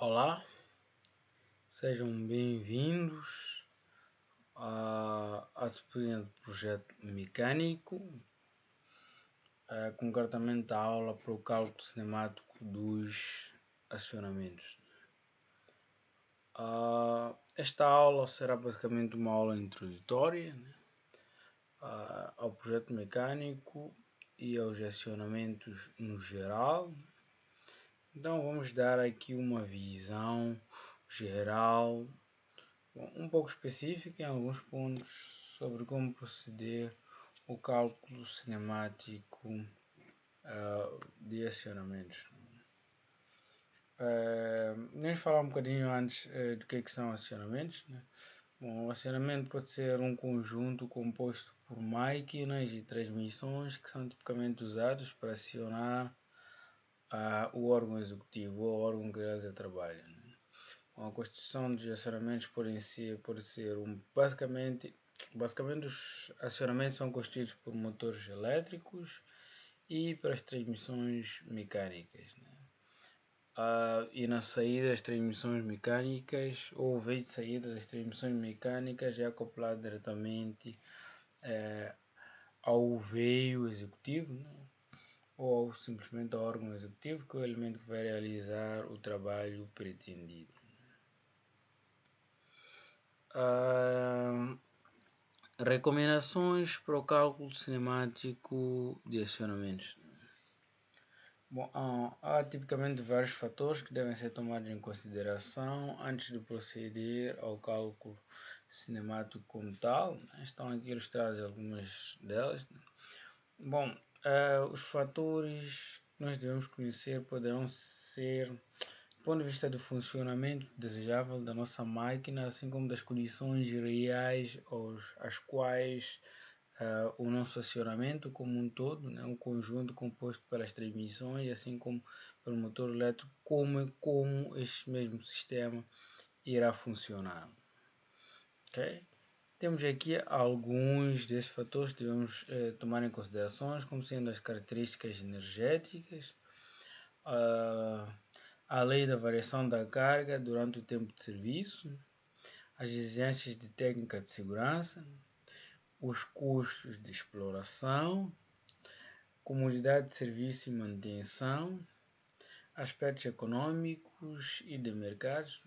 Olá, sejam bem-vindos à disciplina de projeto mecânico, concretamente a aula para o cálculo cinemático dos acionamentos. Esta aula será basicamente uma aula introdutória, ao projeto mecânico e aos acionamentos no geral. Então vamos dar aqui uma visão geral, um pouco específica em alguns pontos sobre como proceder o cálculo cinemático de acionamentos. Vamos falar um bocadinho antes do que são acionamentos, né? Bom, o acionamento pode ser um conjunto composto por máquinas e transmissões que são tipicamente usados para acionar o órgão executivo ou o órgão que realiza trabalho. Né? Bom, a constituição dos acionamentos pode ser basicamente os acionamentos são constituídos por motores elétricos e para as transmissões mecânicas. Né? E na saída das transmissões mecânicas, ou ao vez de saída das transmissões mecânicas, é acoplado diretamente ao veio executivo, né? Ou simplesmente ao órgão executivo, que é o elemento que vai realizar o trabalho pretendido. Recomendações para o cálculo cinemático de acionamentos. Bom, há tipicamente vários fatores que devem ser tomados em consideração antes de proceder ao cálculo cinemático como tal. Estão aqui ilustradas algumas delas. Bom, os fatores que nós devemos conhecer poderão ser, do ponto de vista do funcionamento desejável da nossa máquina, assim como das condições reais às quais o nosso acionamento como um todo, né, um conjunto composto pelas transmissões, assim como pelo motor elétrico, como este mesmo sistema irá funcionar. Okay? Temos aqui alguns desses fatores que devemos tomar em consideração, como sendo as características energéticas, a lei da variação da carga durante o tempo de serviço, as exigências de técnica de segurança, os custos de exploração, comodidade de serviço e manutenção, aspectos econômicos e de mercados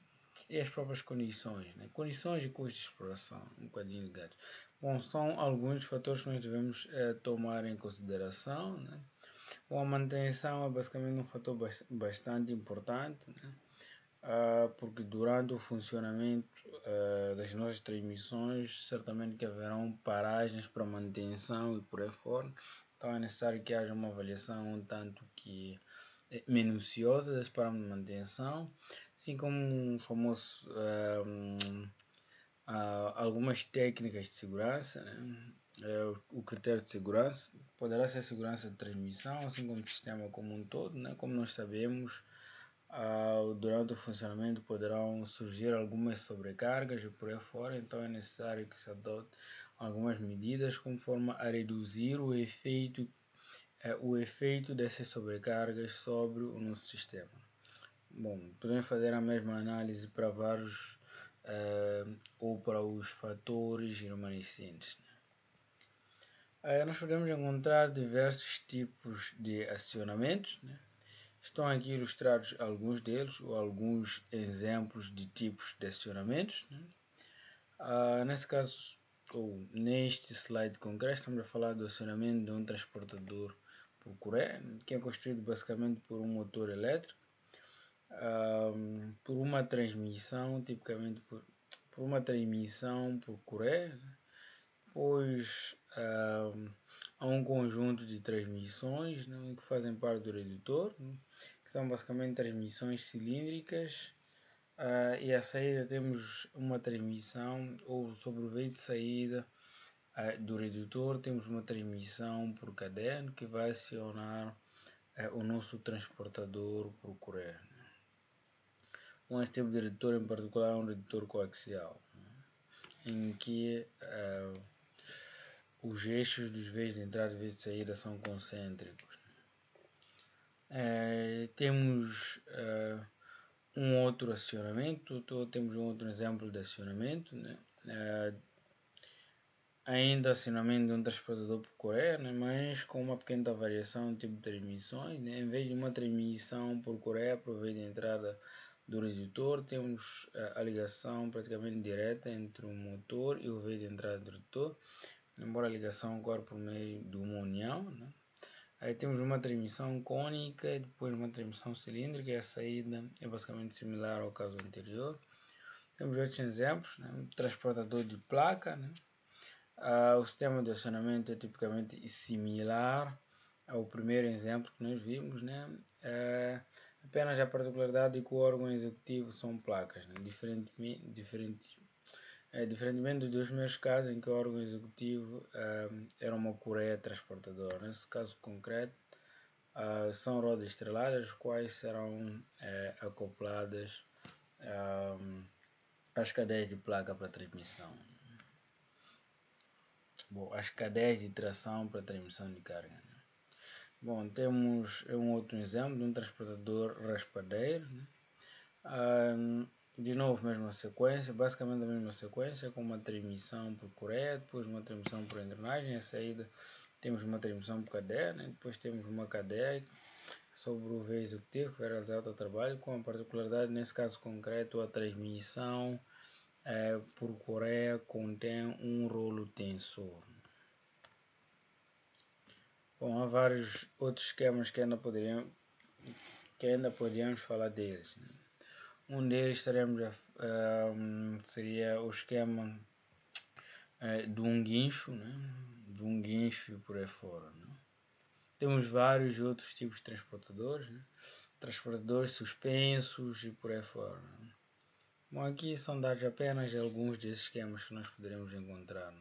e as próprias condições, né? Condições e custos de exploração, um bocadinho ligados. Bom, são alguns dos fatores que nós devemos tomar em consideração, né? Bom, a manutenção é basicamente um fator bastante importante, né? Porque durante o funcionamento das nossas transmissões, certamente que haverão paragens para manutenção e por aí fora. Então é necessário que haja uma avaliação um tanto que minuciosa desse parâmetro de manutenção, assim como um famoso algumas técnicas de segurança, né? O critério de segurança poderá ser segurança de transmissão, assim como o sistema como um todo, né? Como nós sabemos, durante o funcionamento poderão surgir algumas sobrecargas e por aí fora, então é necessário que se adote algumas medidas conforme a reduzir o efeito dessas sobrecargas sobre o nosso sistema. Bom, podemos fazer a mesma análise para vários ou para os fatores remanescentes. Nós podemos encontrar diversos tipos de acionamentos, né? Estão aqui ilustrados alguns deles ou alguns exemplos de tipos de acionamentos, né? Nesse caso, ou neste slide concreto, estamos a falar do acionamento de um transportador por correia, que é construído basicamente por um motor elétrico, por uma transmissão, tipicamente por uma transmissão por correia, depois há um conjunto de transmissões, né, que fazem parte do redutor, né, que são basicamente transmissões cilíndricas, e a saída temos uma transmissão, ou sobre o veio de saída do redutor temos uma transmissão por cadeia que vai acionar o nosso transportador por correia. Este tipo de redutor em particular é um redutor coaxial, em que os eixos dos veios de entrada e veios de saída são concêntricos. Temos um outro acionamento, temos um outro exemplo de acionamento, né? Ainda acionamento de um transportador por correia, né? Mas com uma pequena variação no tipo de transmissões, né? Em vez de uma transmissão por correia por via de entrada do redutor, temos a ligação praticamente direta entre o motor e o veio de entrada do redutor, embora a ligação ocorra por meio de uma união, né? Aí temos uma transmissão cônica e depois uma transmissão cilíndrica, e a saída é basicamente similar ao caso anterior. Temos outros exemplos, né? Um transportador de placa, né? O sistema de acionamento é tipicamente similar ao primeiro exemplo que nós vimos, né? Apenas a particularidade de que o órgão executivo são placas, né? Diferentemente dos dois primeiros casos em que o órgão executivo era uma correia transportadora. Nesse caso concreto, são rodas estreladas, as quais serão acopladas às cadeias de placa para transmissão. Bom, as cadeias de tração para transmissão de carga. Né? Bom, temos um outro exemplo de um transportador raspadeiro. Né? De novo, mesma sequência, basicamente a mesma sequência, com uma transmissão por correia, depois uma transmissão por engrenagem, a saída temos uma transmissão por cadeia, né? Depois temos uma cadeia sobre o veio executivo que vai realizar o trabalho, com a particularidade, nesse caso concreto, a transmissão por correia contém um rolo tensor. Bom, há vários outros esquemas que ainda poderíamos falar deles. Né? Um deles seria o esquema de um guincho, né? De um guincho por aí fora. Né? Temos vários outros tipos de transportadores, né? Transportadores suspensos e por aí fora. Né? Bom, aqui são dados apenas alguns desses esquemas que nós poderemos encontrar. Né?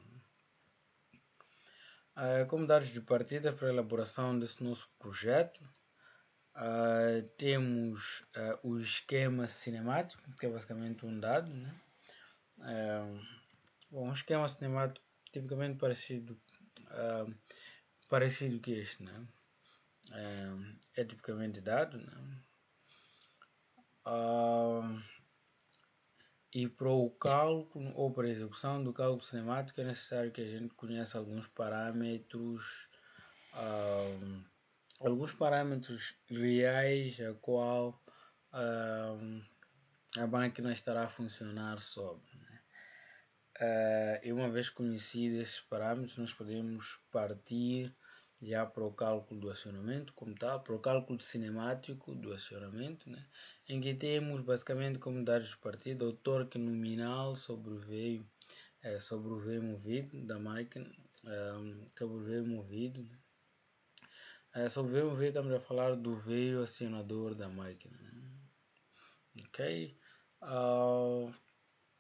Como dados de partida para a elaboração desse nosso projeto, temos o esquema cinemático, que é basicamente um dado. Né? Bom, um esquema cinemático tipicamente parecido que este. Né? É tipicamente dado. Né? E para o cálculo ou para a execução do cálculo cinemático é necessário que a gente conheça alguns parâmetros reais a qual a máquina estará a funcionar sobre. Né? E uma vez conhecidos esses parâmetros, nós podemos partir já para o cálculo do acionamento como tal, para o cálculo cinemático do acionamento, né? Em que temos basicamente como dados de partida o torque nominal sobre o veio movido da máquina, sobre o veio movido. Né? Sobre o veio movido estamos a falar do veio acionador da máquina. Né? Ok?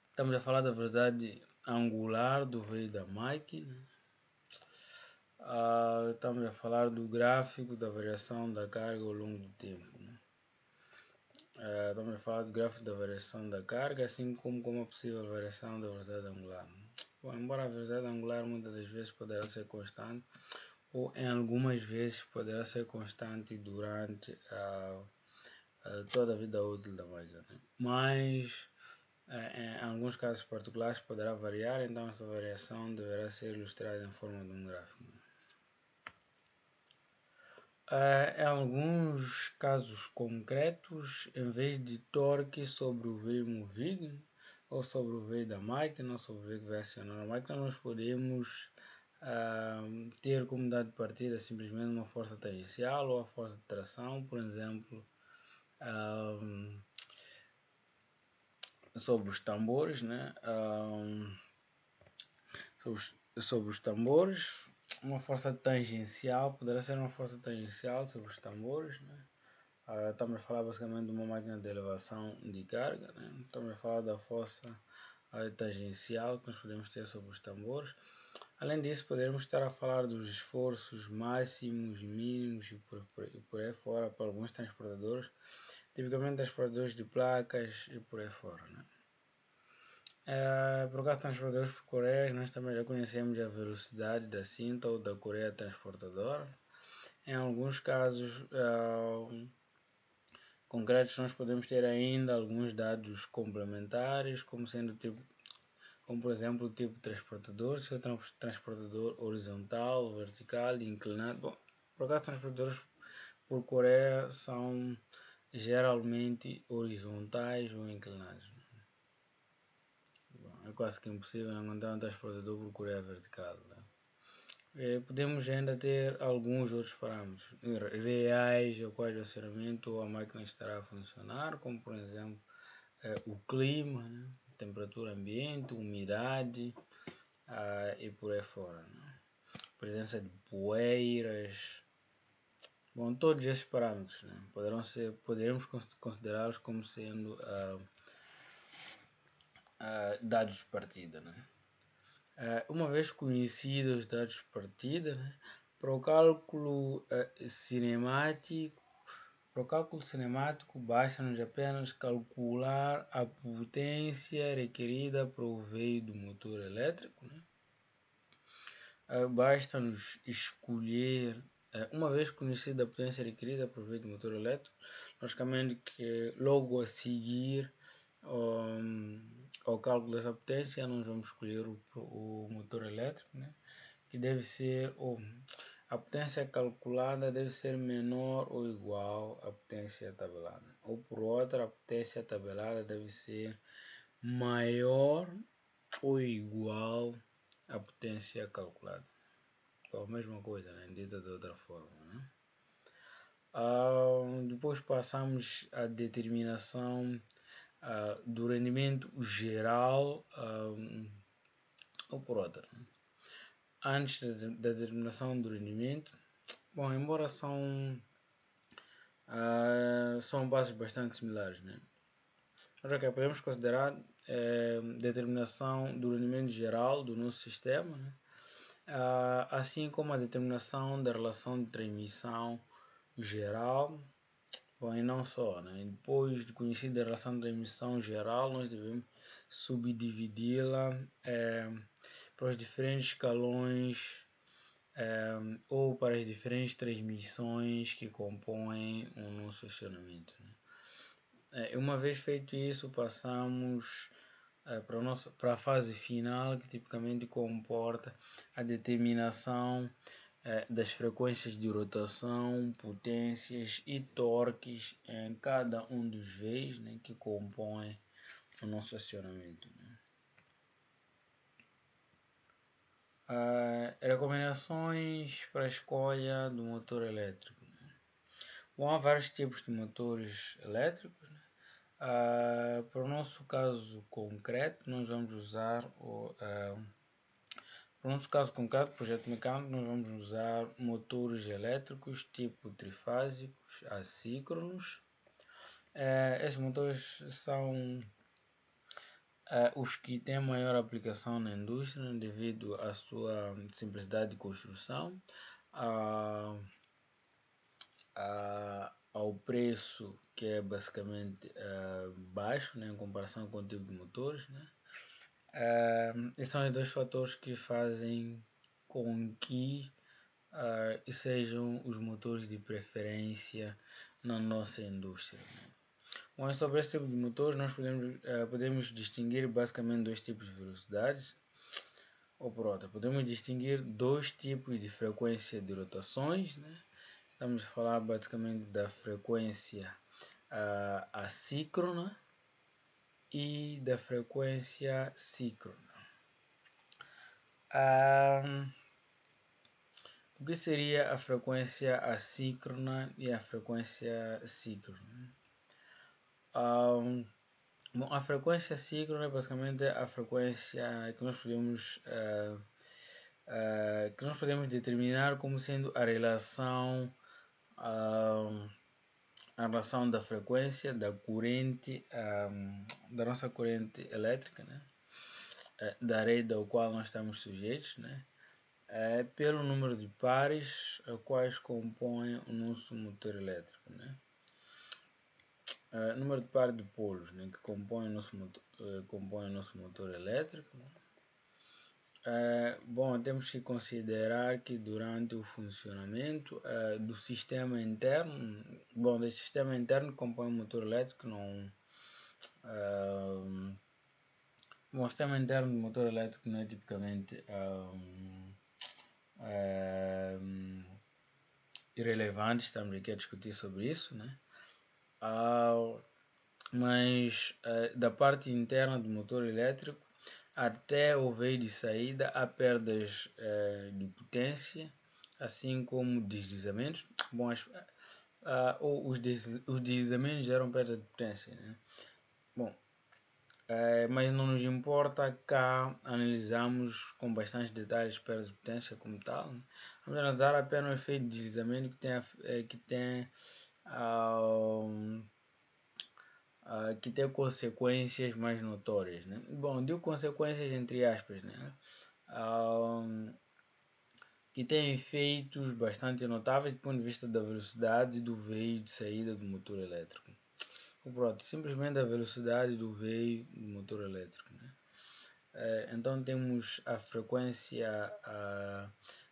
Estamos a falar da velocidade angular do veio da máquina. Estamos a falar do gráfico da variação da carga ao longo do tempo. Né? Estamos a falar do gráfico da variação da carga, assim como uma possível variação da velocidade angular. Bom, embora a velocidade angular muitas das vezes poderá ser constante, ou em algumas vezes poderá ser constante durante toda a vida útil da máquina. Né? Mas em alguns casos particulares poderá variar, então essa variação deverá ser ilustrada em forma de um gráfico. Em alguns casos concretos, em vez de torque sobre o veio movido, ou sobre o veio da máquina, ou sobre o veio que vai acionar a máquina, nós podemos ter como dado de partida simplesmente uma força tangencial ou a força de tração, por exemplo, sobre os tambores, né? Sobre os tambores, uma força tangencial, poderá ser uma força tangencial sobre os tambores, né? Estamos a falar basicamente de uma máquina de elevação de carga, né? Estamos a falar da força tangencial que nós podemos ter sobre os tambores. Além disso, poderemos estar a falar dos esforços máximos, mínimos e por aí fora para alguns transportadores, tipicamente transportadores de placas e por aí fora. Né? Por causa de transportadores por correias, nós também já conhecemos a velocidade da cinta ou da correia transportadora. Em alguns casos, concretos, nós podemos ter ainda alguns dados complementares, como por exemplo o tipo de transportador, se é transportador horizontal, vertical e inclinado. Bom, por acaso transportadores por Coreia são geralmente horizontais ou inclinados. Bom, é quase que impossível encontrar um transportador por Coreia vertical. Né? Podemos ainda ter alguns outros parâmetros reais ao quais o acionamento ou a máquina estará a funcionar, como por exemplo o clima, né? Temperatura ambiente, umidade e por aí fora. Né? Presença de poeiras. Bom, todos esses parâmetros né? Poderemos considerá-los como sendo dados de partida. Né? Uma vez conhecidos os dados de partida, né, para o cálculo cinemático, basta-nos apenas calcular a potência requerida para o veio do motor elétrico. Né? Basta-nos escolher, uma vez conhecida a potência requerida para o veio do motor elétrico, logicamente que logo a seguir ao cálculo dessa potência nós vamos escolher o motor elétrico, né? Que deve ser a potência calculada deve ser menor ou igual à potência tabelada, ou por outra, a potência tabelada deve ser maior ou igual à potência calculada. Então, a mesma coisa, né? Dita de outra forma. Né? Depois passamos à determinação do rendimento geral ou por outra. Né? Antes da determinação do rendimento, bom, embora são bases bastante similares, né? Mas ok, podemos considerar determinação do rendimento geral do nosso sistema, né? Assim como a determinação da relação de transmissão geral. Bom, e não só, né? Depois de conhecida a relação de transmissão geral, nós devemos subdividi-la para os diferentes escalões ou para as diferentes transmissões que compõem o nosso acionamento. Né? Uma vez feito isso, passamos para a fase final, que tipicamente comporta a determinação das frequências de rotação, potências e torques em cada um dos veios, né, que compõem o nosso acionamento. Né? Recomendações para a escolha do motor elétrico. Né? Bom, há vários tipos de motores elétricos. Né? Para o nosso caso concreto, nós vamos usar para o nosso caso concreto, projeto mecânico, nós vamos usar motores elétricos tipo trifásicos, assíncronos. Esses motores são os que têm maior aplicação na indústria devido à sua simplicidade de construção, ao preço que é basicamente baixo, né, em comparação com o tipo de motores. Né? Esses são os dois fatores que fazem com que sejam os motores de preferência na nossa indústria. Né? Bom, sobre esse tipo de motores, nós podemos distinguir basicamente dois tipos de velocidades, ou por outra, podemos distinguir dois tipos de frequência de rotações. Né? Estamos a falar basicamente da frequência assíncrona e da frequência síncrona. O que seria a frequência assíncrona e a frequência síncrona? Bom, a frequência síncrona é basicamente a frequência que nós podemos determinar como sendo a relação da frequência da corrente, da nossa corrente elétrica, né? Da rede ao qual nós estamos sujeitos, né? Pelo número de pares a quais compõem o nosso motor elétrico. Né? Número de pares de polos, né? Que compõem o nosso motor elétrico. Né? Bom, temos que considerar que durante o funcionamento do sistema interno, bom, desse sistema interno que compõe o motor elétrico, não, bom, o sistema interno do motor elétrico não é tipicamente irrelevante, estamos aqui a discutir sobre isso, né? Mas da parte interna do motor elétrico até o veio de saída há perdas de potência, assim como deslizamentos. Bom, os deslizamentos geram perda de potência, né? Bom, mas não nos importa cá analisamos com bastante detalhes perda de potência como tal, né? Vamos analisar apenas o efeito de deslizamento que tem consequências mais notórias, né? Bom, digo consequências entre aspas, né? Que tem efeitos bastante notáveis do ponto de vista da velocidade do veio de saída do motor elétrico. Pronto, simplesmente a velocidade do veio do motor elétrico, né? Então temos a frequência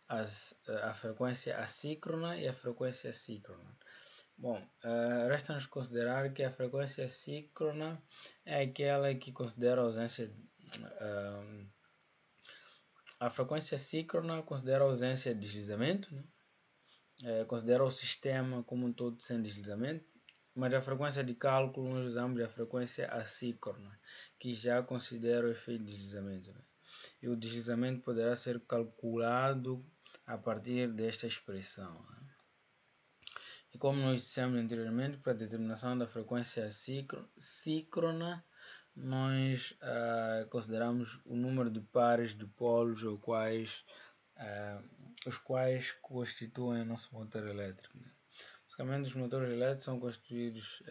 a frequência assíncrona e a frequência síncrona. Bom, resta-nos considerar que a frequência síncrona é aquela que considera a ausência. A frequência síncrona considera a ausência de deslizamento, né? Considera o sistema como um todo sem deslizamento, mas a frequência de cálculo nós usamos a frequência assíncrona, que já considera o efeito de deslizamento, né? E o deslizamento poderá ser calculado a partir desta expressão, né? E como nós dissemos anteriormente, para a determinação da frequência síncrona, nós consideramos o número de pares de polos os quais constituem o nosso motor elétrico, né? Basicamente, os motores elétricos são constituídos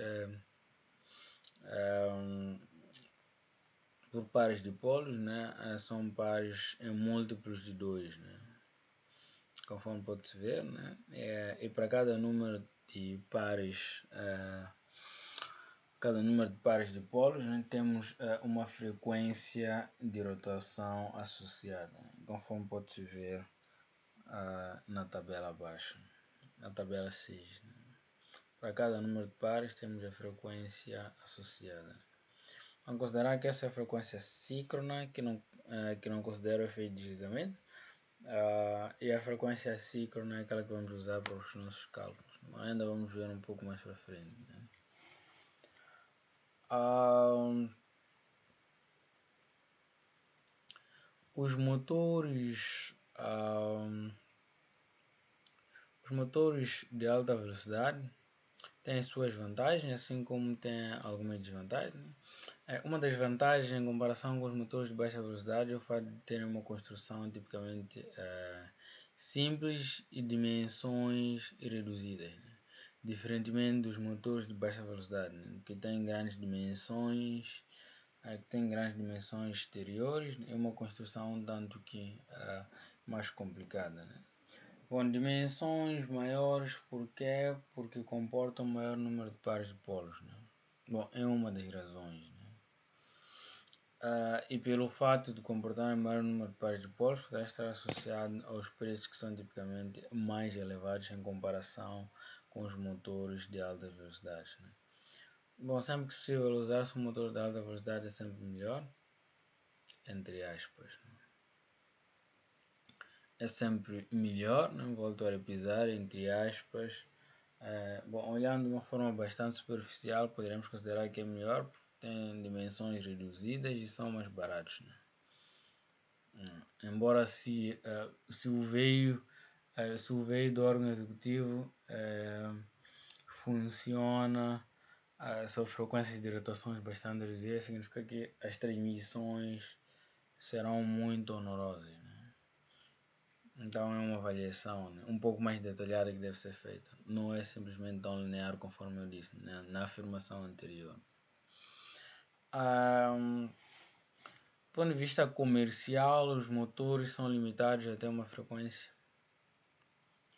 por pares de polos, né? São pares em múltiplos de 2, né? Conforme pode-se ver, né? E para cada número de pares de polos, né, temos uma frequência de rotação associada, conforme pode-se ver na tabela abaixo, na tabela 6. Né? Para cada número de pares temos a frequência associada. Vamos considerar que essa é a frequência síncrona, que não considera o efeito de deslizamento. E a frequência assíncrona é aquela que vamos usar para os nossos cálculos. Ainda vamos ver um pouco mais para frente. Né? Os motores de alta velocidade têm suas vantagens, assim como têm algumas desvantagens. Uma das vantagens em comparação com os motores de baixa velocidade é o fato de terem uma construção tipicamente simples e dimensões reduzidas, né? Diferentemente dos motores de baixa velocidade, né? que têm grandes dimensões exteriores, é uma construção um tanto que mais complicada, né? Com dimensões maiores, porque comportam um maior número de pares de polos, né? Bom, é uma das razões, né? E pelo fato de comportar um maior número de pares de polos, poderá estar associado aos preços que são tipicamente mais elevados em comparação com os motores de alta velocidade, né? Bom, sempre que possível usar-se um motor de alta velocidade é sempre melhor, entre aspas, né? É sempre melhor, não volto a repisar, entre aspas. Bom, olhando de uma forma bastante superficial, poderemos considerar que é melhor porque tem dimensões reduzidas e são mais baratos, né? Embora se o veio do órgão executivo funciona sob frequências de rotações bastante reduzidas, significa que as transmissões serão muito onerosas, né? Então é uma avaliação, né, um pouco mais detalhada que deve ser feita. Não é simplesmente tão linear conforme eu disse, né, na afirmação anterior. Do ponto de vista comercial, os motores são limitados até uma frequência.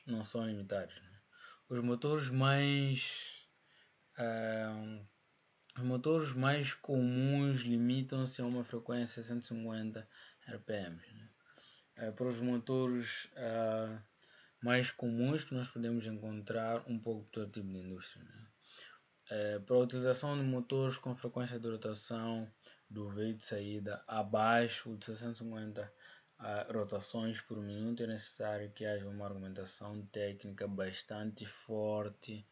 Não são limitados, né? Os motores mais comuns limitam-se a uma frequência de 150 RPM, né? Para os motores mais comuns que nós podemos encontrar um pouco de todo tipo de indústria, né? Para a utilização de motores com frequência de rotação do veio de saída abaixo de 650 rotações por minuto, é necessário que haja uma argumentação técnica bastante forte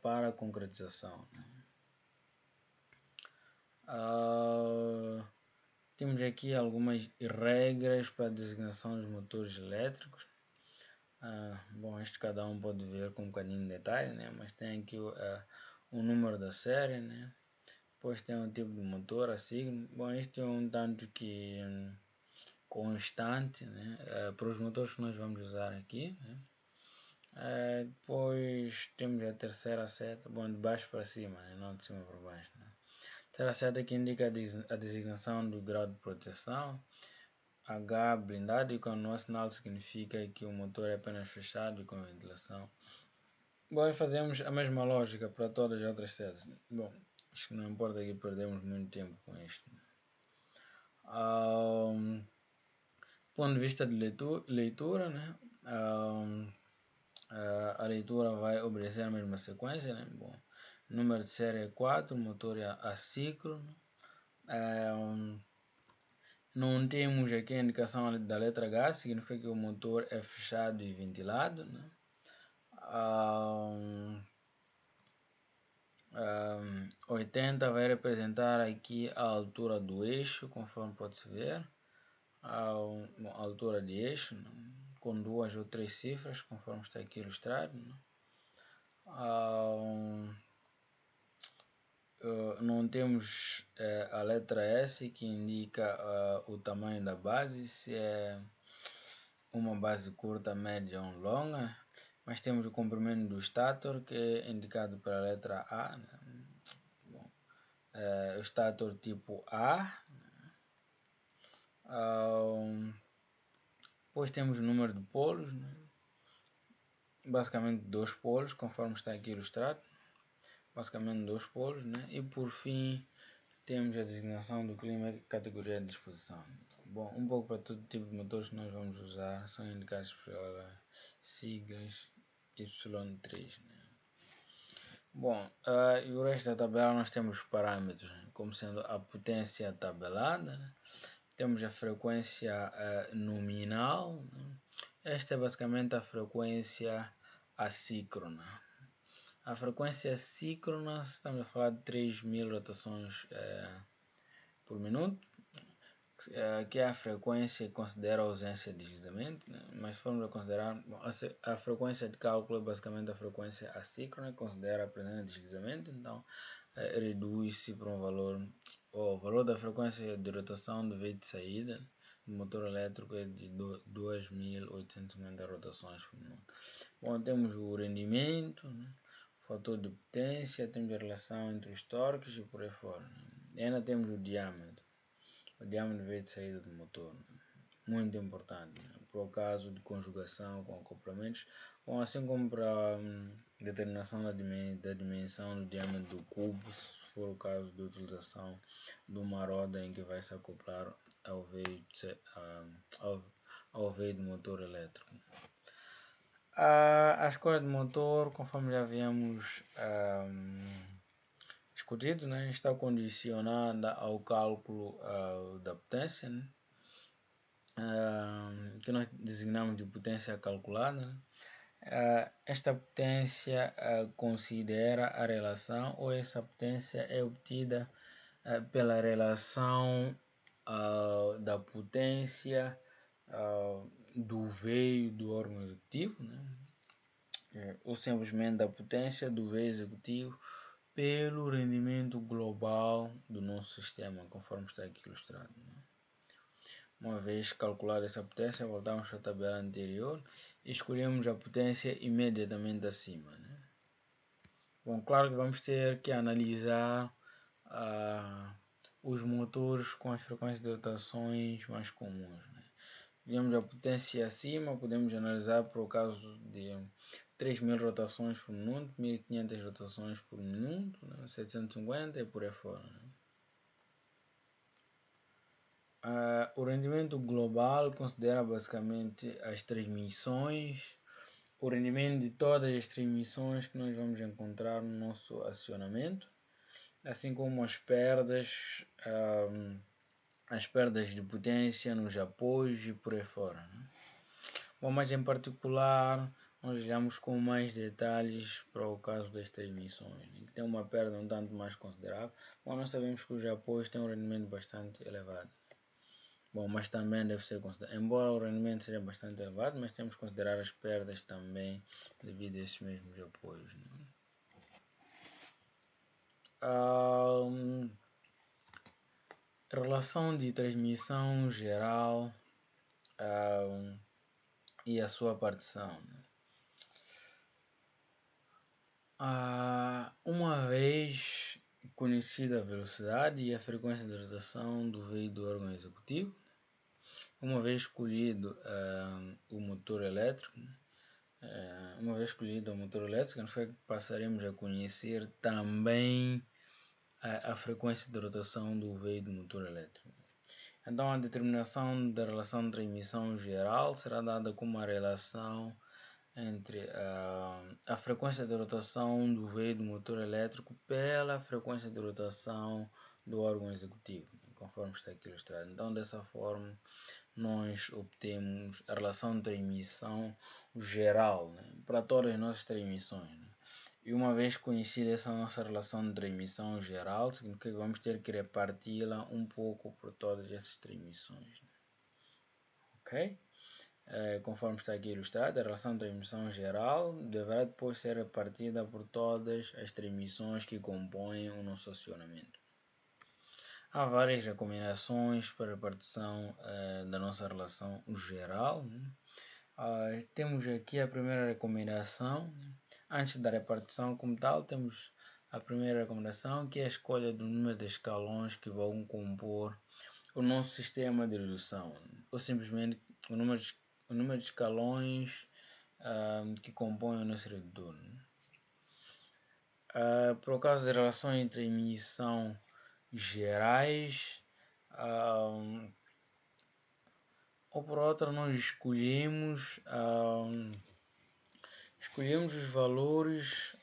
para a concretização, né? Temos aqui algumas regras para a designação dos motores elétricos. Bom, isto cada um pode ver com um bocadinho de detalhe, né? Mas tem aqui o número da série, né? Depois tem o tipo de motor, a signo. Bom, isto é um tanto que constante, né? Para os motores que nós vamos usar aqui, né? Depois temos a terceira seta, bom, de baixo para cima, né? Não de cima para baixo, né? A terceira seta que indica a designação do grau de proteção. H blindado e com o sinal significa que o motor é apenas fechado e com ventilação. Bom, fazemos a mesma lógica para todas as outras setas. Bom, acho que não importa que perdemos muito tempo com isto. Ponto de vista de leitura, né? A leitura vai obedecer a mesma sequência, né? Bom, número de série é 4, motor é assíncrono. Não temos aqui a indicação da letra H, significa que o motor é fechado e ventilado, né? 80 vai representar aqui a altura do eixo, conforme pode-se ver. A altura de eixo, né? Com 2 ou 3 cifras, conforme está aqui ilustrado, né? Não temos a letra S, que indica o tamanho da base, se é uma base curta, média ou longa, mas temos o comprimento do stator, que é indicado pela letra A, né? Bom, o stator tipo A. Depois temos o número de polos, né? Basicamente 2 polos, conforme está aqui ilustrado, basicamente 2 polos, né? E por fim temos a designação do clima e categoria de disposição. Bom, um pouco para todo tipo de motores que nós vamos usar são indicados pelas siglas Y3, né? Bom, e o resto da tabela nós temos os parâmetros, né? Como sendo a potência tabelada, né? Temos a frequência nominal, né? Esta é basicamente a frequência assíncrona. A frequência síncrona, estamos a falar de 3000 rotações por minuto, que é a frequência que considera a ausência de deslizamento, né? Mas se formos a considerar, a frequência de cálculo é basicamente a frequência assíncrona, que considera a presença de deslizamento, então reduz-se para um valor, o valor da frequência de rotação do veio de saída do motor elétrico é de 2850 rotações por minuto. Bom, temos o rendimento, né? O fator de potência, temos a relação entre os torques e por aí fora, né? E ainda temos o diâmetro do veio de saída do motor, né? Muito importante, né? Para o caso de conjugação com acoplamentos, bom, assim como para a determinação da dimensão do diâmetro do cubo, se for o caso de utilização de uma roda em que vai se acoplar ao veio do motor elétrico. A escolha do motor, conforme já havíamos discutido, né, está condicionada ao cálculo da potência, né, que nós designamos de potência calculada, né. Esta potência considera a relação, ou essa potência é obtida pela relação da potência do veio do órgão executivo, né? Ou simplesmente da potência do veio executivo pelo rendimento global do nosso sistema, conforme está aqui ilustrado, né? Uma vez calculada essa potência, voltamos para a tabela anterior e escolhemos a potência imediatamente acima, né? Bom, claro que vamos ter que analisar os motores com as frequências de rotações mais comuns, né? Temos a potência acima, podemos analisar para o caso de 3000 rotações por minuto, 1500 rotações por minuto, né? 750 e por aí fora, né? O rendimento global considera basicamente as transmissões, o rendimento de todas as transmissões que nós vamos encontrar no nosso acionamento, assim como as perdas de potência nos apoios e por aí fora, né? Bom, mas em particular nós olhamos com mais detalhes para o caso das transmissões, né, que tem uma perda um tanto mais considerável. Bom, nós sabemos que os apoios têm um rendimento bastante elevado. Bom, mas também deve ser considerado, embora o rendimento seja bastante elevado, mas temos que considerar as perdas também devido a esses mesmos apoios, né? Relação de transmissão geral e a sua partição, né? Uma vez conhecida a velocidade e a frequência de rotação do veio do órgão executivo, uma vez escolhido o motor elétrico, passaremos a conhecer também a frequência de rotação do veio do motor elétrico. Então, a determinação da relação de transmissão geral será dada como a relação entre a frequência de rotação do veio do motor elétrico pela frequência de rotação do órgão executivo, conforme está aqui ilustrado. Então, dessa forma, nós obtemos a relação de transmissão geral, né, para todas as nossas transmissões, né? E uma vez conhecida essa nossa relação de transmissão geral, significa que vamos ter que reparti-la um pouco por todas essas transmissões, né? Ok? Conforme está aqui ilustrado, a relação de transmissão geral deverá depois ser repartida por todas as transmissões que compõem o nosso acionamento. Há várias recomendações para a repartição da nossa relação geral, né? Temos aqui a primeira recomendação. Antes da repartição como tal, temos a primeira recomendação, que é a escolha do número de escalões que vão compor o nosso sistema de redução, ou simplesmente o número de escalões que compõem o nosso redutor, né? Por causa das relações entre emissão gerais, ou por outra, nós escolhemos os valores,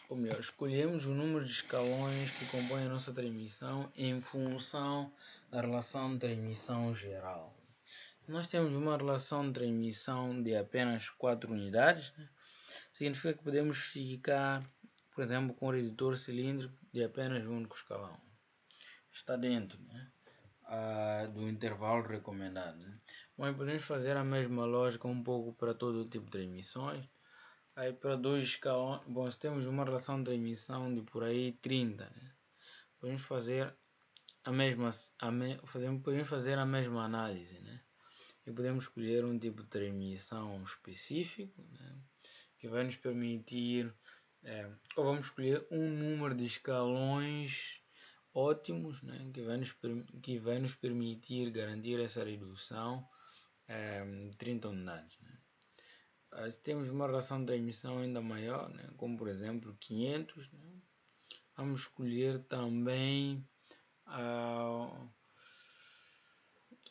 ou melhor, escolhemos o número de escalões que compõem a nossa transmissão em função da relação de transmissão geral. Nós temos uma relação de transmissão de apenas 4 unidades, né? Significa que podemos ficar, por exemplo, com um redutor cilíndrico de apenas um único escalão. Está dentro, né, do intervalo recomendado, né? Mas podemos fazer a mesma lógica um pouco para todo tipo de transmissões. Aí para 2 escalões, bom, se temos uma relação de transmissão de por aí 30, né, podemos fazer podemos fazer a mesma análise, né? E podemos escolher um tipo de transmissão específico, né, que vai nos permitir, ou vamos escolher um número de escalões ótimos, né, que vai nos permitir garantir essa redução de 30 unidades, né. Se temos uma relação de transmissão ainda maior, né, como por exemplo 500, né, vamos escolher também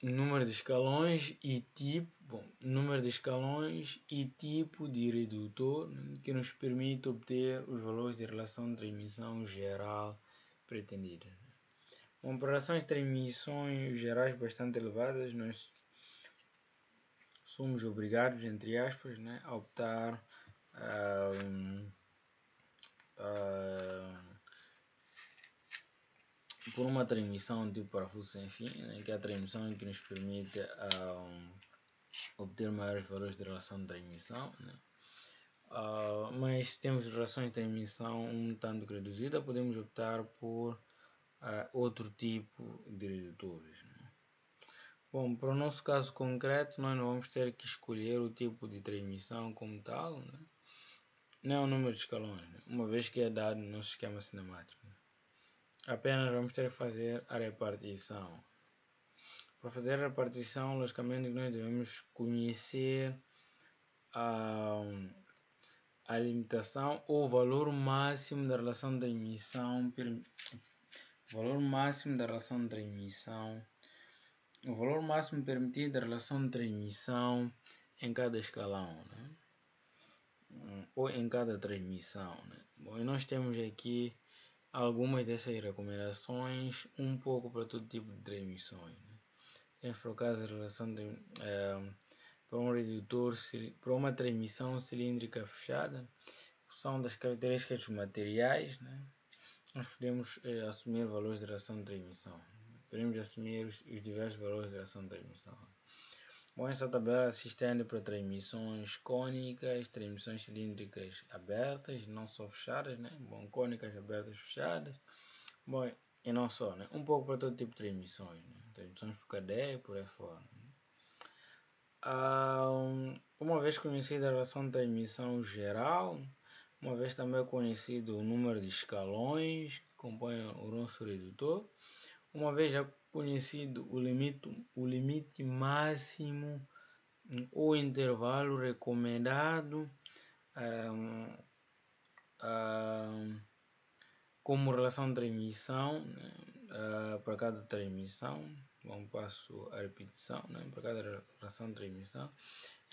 número de escalões e tipo de redutor, né, que nos permite obter os valores de relação de transmissão geral pretendidos. Com relações de transmissões gerais bastante elevadas, nós somos obrigados, entre aspas, né, a optar por uma transmissão tipo parafuso sem fim, né, que é a transmissão que nos permite obter maiores valores de relação de transmissão, né? Mas se temos relações de transmissão um tanto reduzida, podemos optar por outro tipo de redutores, né? Bom, para o nosso caso concreto, nós não vamos ter que escolher o tipo de transmissão como tal, né, nem o número de escalões, né, uma vez que é dado no nosso esquema cinemático. Apenas vamos ter que fazer a repartição. Para fazer a repartição, logicamente, nós devemos conhecer a limitação ou valor máximo da relação de emissão o valor máximo permitido da relação de transmissão em cada escalão, né? Ou em cada transmissão, né? Bom, e nós temos aqui algumas dessas recomendações, um pouco para todo tipo de transmissões, né? Temos por acaso a relação de, para um redutor, para uma transmissão cilíndrica fechada, função das características dos materiais, né? Nós podemos assumir valores de relação de transmissão. Podemos assumir os diversos valores de relação de transmissão. Bom, essa tabela se estende para transmissões cônicas, transmissões cilíndricas abertas, não só fechadas, né? Bom, cônicas, abertas, fechadas. Bom, e não só, né? Um pouco para todo tipo de transmissões, né? Transmissões por cadeia e por aí fora. Uma vez conhecida a relação de transmissão geral, uma vez também conhecido o número de escalões que compõem o nosso redutor, uma vez já conhecido o limite máximo ou intervalo recomendado como relação de transmissão, né, para cada transmissão. Bom, passo a repetição, né, para cada relação de transmissão.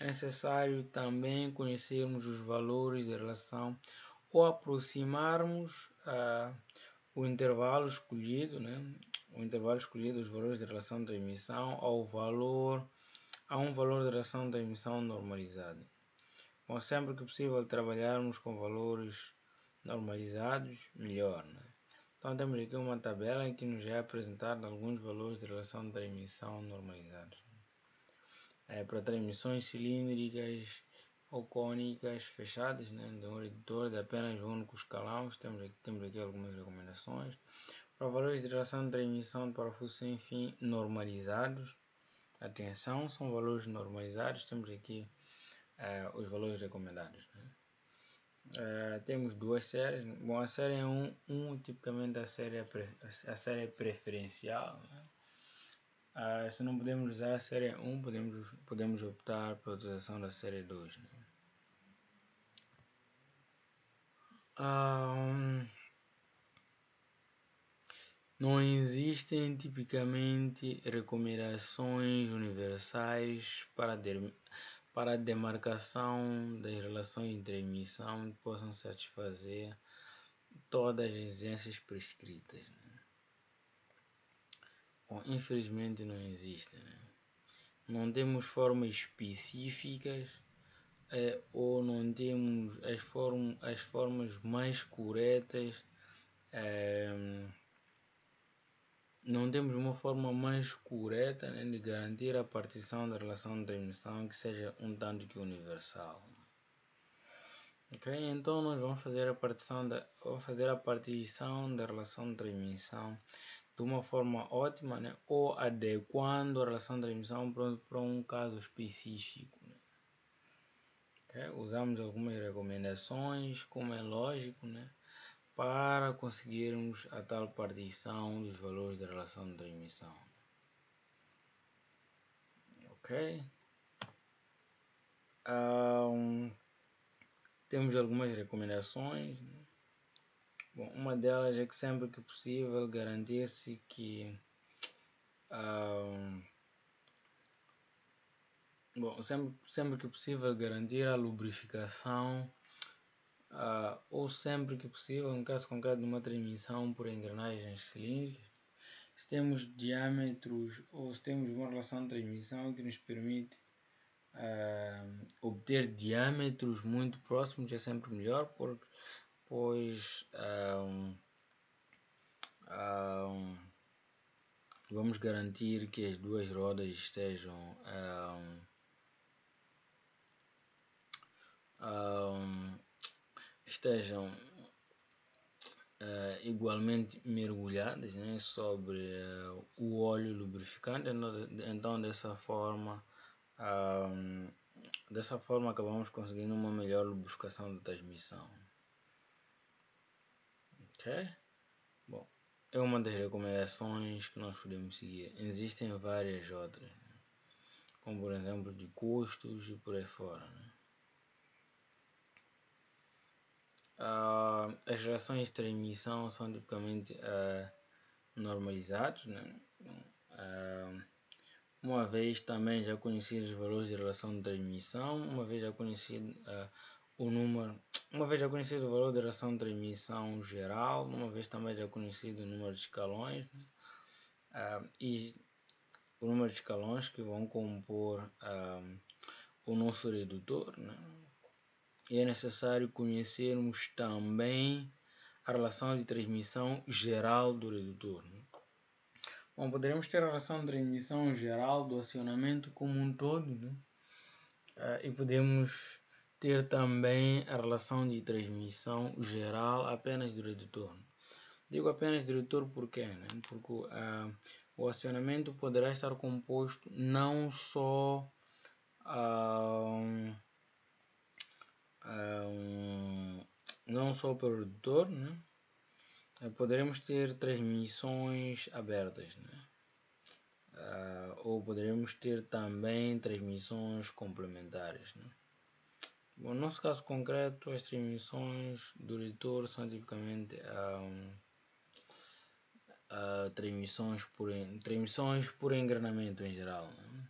É necessário também conhecermos os valores de relação ou aproximarmos o intervalo escolhido, né, os valores de relação de transmissão a um valor de relação de transmissão normalizado. Bom, sempre que possível trabalharmos com valores normalizados, melhor, né? Então temos aqui uma tabela em que nos é apresentado alguns valores de relação de transmissão normalizados. Para transmissões cilíndricas ou cônicas fechadas, né, de um redutor de apenas um único escalão, temos aqui algumas recomendações. Para valores de relação de transmissão de parafuso sem fim normalizados, atenção, são valores normalizados, temos aqui os valores recomendados, né? Temos duas séries. Bom, a série 1, tipicamente a série preferencial, né? Se não podemos usar a série 1, podemos optar pela utilização da série 2, né? Não existem tipicamente recomendações universais para a demarcação das relações de transmissão que possam satisfazer todas as exigências prescritas, né? Bom, infelizmente não existem, né? Não temos formas específicas ou não temos as formas mais corretas, não temos uma forma mais correta, né, de garantir a partição da relação de transmissão que seja um tanto que universal. Ok, então nós vamos fazer a partição da relação de transmissão de uma forma ótima, né, ou adequando a relação de transmissão para um caso específico, né? Okay? Usamos algumas recomendações, como é lógico, né, para conseguirmos a tal partição dos valores da relação de transmissão. Ok? Temos algumas recomendações. Bom, uma delas é que sempre que possível garantir-se que sempre que possível garantir a lubrificação ou sempre que possível, no caso concreto de uma transmissão por engrenagens cilíndricas, se temos diâmetros ou se temos uma relação de transmissão que nos permite obter diâmetros muito próximos, é sempre melhor, pois vamos garantir que as duas rodas estejam igualmente mergulhadas, né, sobre o óleo lubrificante. Então dessa forma acabamos conseguindo uma melhor lubrificação da transmissão. Ok? Bom, é uma das recomendações que nós podemos seguir. Existem várias outras, né, como por exemplo de custos e por aí fora, né? As relações de transmissão são tipicamente normalizadas, né? uma vez também já conhecidos os valores de relação de transmissão, uma vez já conhecido o número, uma vez já conhecido o valor de relação de transmissão geral, uma vez também já conhecido o número de escalões, né? E o número de escalões que vão compor o nosso redutor, né? E é necessário conhecermos também a relação de transmissão geral do redutor, né? Bom, poderemos ter a relação de transmissão geral do acionamento como um todo, né? E podemos ter também a relação de transmissão geral apenas do redutor. Digo apenas do redutor porque, né? Porque o acionamento poderá estar composto não só não só pelo redutor, né? Poderemos ter transmissões abertas, né? Ou poderemos ter também transmissões complementares, né? Bom, no nosso caso concreto, as transmissões do redutor são tipicamente transmissões por engranamento em geral, né?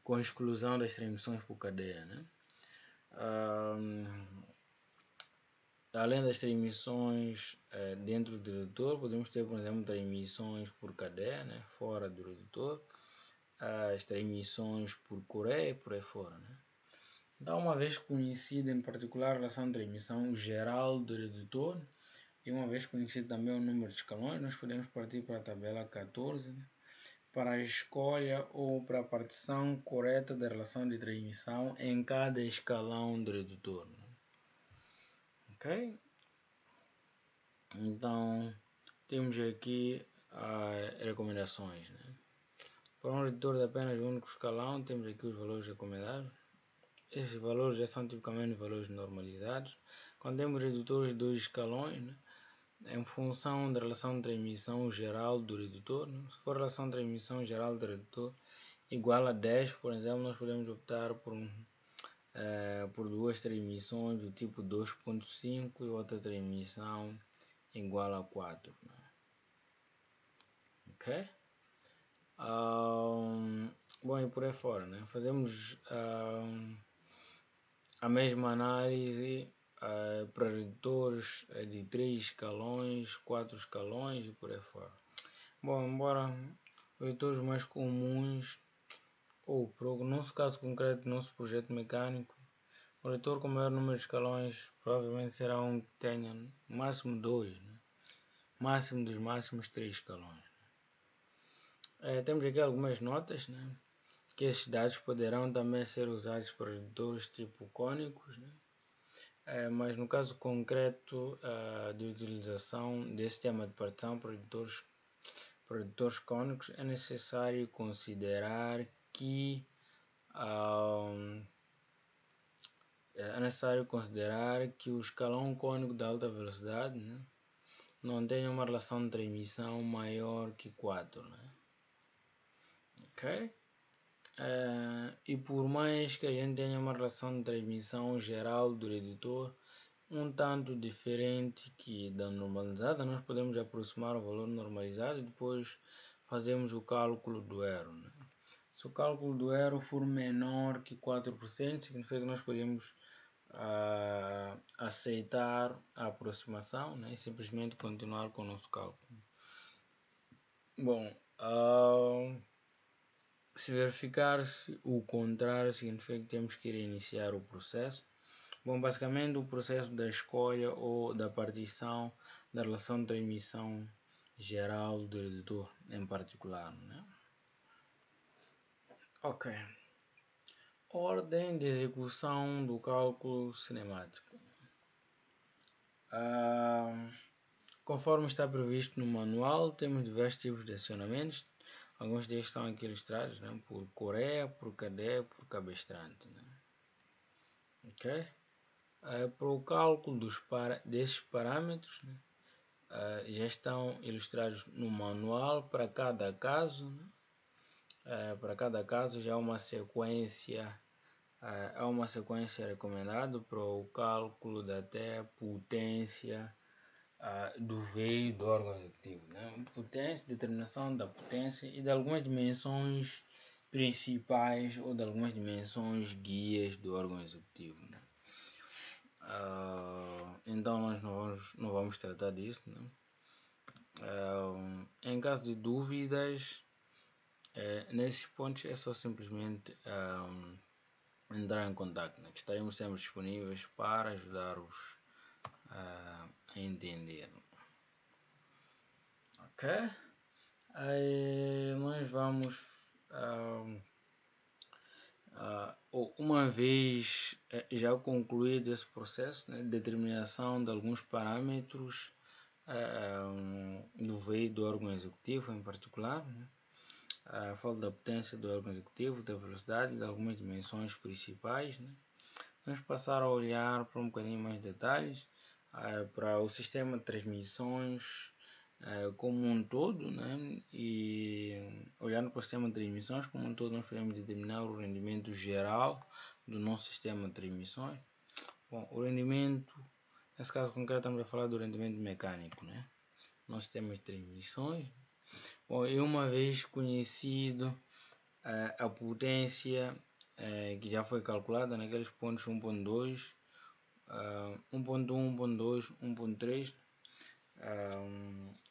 Com exclusão das transmissões por cadeia, né? Além das transmissões dentro do redutor, podemos ter, por exemplo, transmissões por cadeia, né? Fora do redutor, as transmissões por coreia e por aí fora, né? Então, uma vez conhecida em particular a relação de transmissão geral do redutor e uma vez conhecido também o número de escalões, nós podemos partir para a tabela 14, né? Para a escolha ou para a partição correta da relação de transmissão em cada escalão do redutor, né? Ok? Então, temos aqui as recomendações, né? Para um redutor de apenas um único escalão, temos aqui os valores recomendados. Esses valores já são tipicamente valores normalizados. Quando temos redutores de dois escalões, né? Em função da relação de transmissão geral do redutor, né? Se for a relação de transmissão geral do redutor igual a 10, por exemplo, nós podemos optar por duas transmissões do tipo 2.5 e outra transmissão igual a 4. Né? Ok? Bom, e por aí fora, né? Fazemos a mesma análise para redutores de 3 escalões, 4 escalões e por aí fora. Bom, embora os redutores mais comuns, ou para o nosso caso concreto, nosso projeto mecânico, o redutor com maior número de escalões provavelmente será um que tenha máximo 2, né? Máximo dos máximos 3 escalões. Temos aqui algumas notas, né? Que esses dados poderão também ser usados para redutores tipo cônicos, né? Mas no caso concreto de utilização desse sistema de partição para redutores cônicos, é necessário considerar que o escalão cônico de alta velocidade, né, não tem uma relação de transmissão maior que 4. Né? Ok? E por mais que a gente tenha uma relação de transmissão geral do redutor um tanto diferente que da normalizada, nós podemos aproximar o valor normalizado e depois fazemos o cálculo do erro. Né? Se o cálculo do erro for menor que 4%, significa que nós podemos aceitar a aproximação, né? E simplesmente continuar com o nosso cálculo. Bom, se verificar-se o contrário, significa que temos que reiniciar o processo. Bom, basicamente o processo da escolha ou da partição da relação de transmissão geral do redutor em particular, né? Ok. Ordem de execução do cálculo cinemático. Conforme está previsto no manual, temos diversos tipos de acionamentos. Alguns deles estão aqui ilustrados, né? Por coreia, por cadeia, por cabestrante. Né? Ok? Para o cálculo desses parâmetros, né? Já estão ilustrados no manual para cada caso. Né? Para cada caso já há uma sequência recomendada para o cálculo da até potência do veio do órgão executivo, né? Potência, determinação da potência e de algumas dimensões principais ou de algumas dimensões guias do órgão executivo, né? Então nós não vamos tratar disso, né? Em caso de dúvidas, nesses pontos é só simplesmente entrar em contato, né? Estaremos sempre disponíveis para ajudar-vos a entender. Ok? Aí nós vamos uma vez já concluído esse processo, né, de determinação de alguns parâmetros do veio do órgão executivo em particular, né, a falta da potência do órgão executivo, da velocidade, de algumas dimensões principais, né. Vamos passar a olhar para um bocadinho mais detalhes para o sistema de transmissões como um todo, né? E olhando para o sistema de transmissões como um todo, nós podemos determinar o rendimento geral do nosso sistema de transmissões. Bom, o rendimento, nesse caso concreto, estamos a falar do rendimento mecânico, né? Nosso sistema de transmissões. Bom, e uma vez conhecido a potência que já foi calculada naqueles pontos 1.2, 1.1, 1.2, 1.3,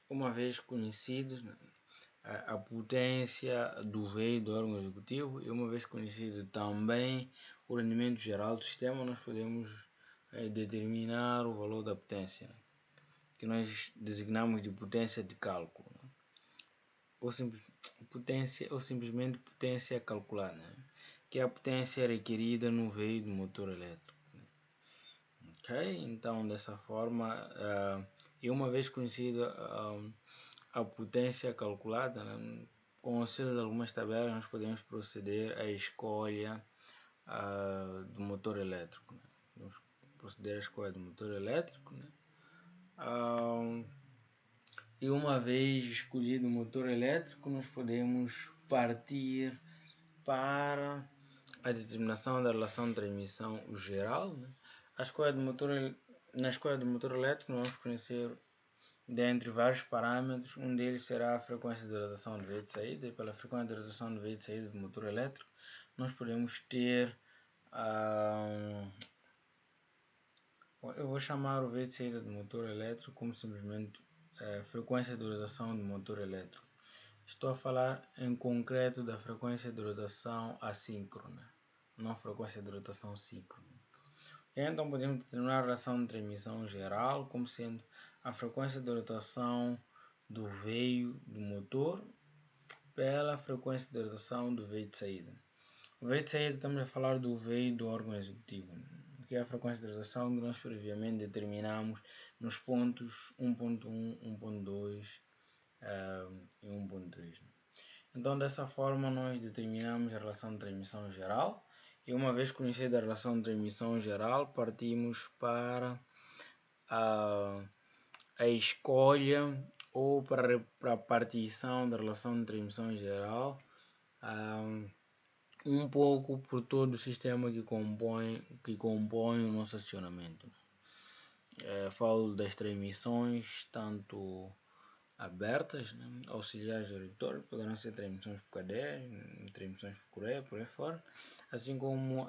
uma vez conhecidos a potência do veio do órgão executivo e uma vez conhecido também o rendimento geral do sistema, nós podemos determinar o valor da potência, né, que nós designamos de potência de cálculo, né, ou simplesmente potência calculada, né, que é a potência requerida no veio do motor elétrico. Ok, então dessa forma, e uma vez conhecida a potência calculada, né, com o auxílio de algumas tabelas nós podemos proceder à escolha do motor elétrico, né? Vamos proceder à escolha do motor elétrico, né? E uma vez escolhido o motor elétrico nós podemos partir para a determinação da relação de transmissão geral, né? Na escolha do motor elétrico nós vamos conhecer dentre vários parâmetros, um deles será a frequência de rotação do veio de saída, e pela frequência de rotação do veio de saída do motor elétrico nós podemos ter eu vou chamar o veio de saída do motor elétrico como simplesmente frequência de rotação do motor elétrico. Estou a falar em concreto da frequência de rotação assíncrona, não frequência de rotação síncrona. Então podemos determinar a relação de transmissão geral como sendo a frequência de rotação do veio do motor pela frequência de rotação do veio de saída. O veio de saída estamos a falar do veio do órgão executivo, que é a frequência de rotação que nós previamente determinamos nos pontos 1.1, 1.2 e 1.3. Então dessa forma nós determinamos a relação de transmissão geral e uma vez conhecida a relação de transmissão geral partimos para a escolha ou para a partição da relação de transmissão geral um pouco por todo o sistema que compõe o nosso acionamento. Falo das transmissões tanto abertas, né, auxiliares de retorno, poderão ser transmissões por cadeia, transmissões por correia, por aí fora, assim como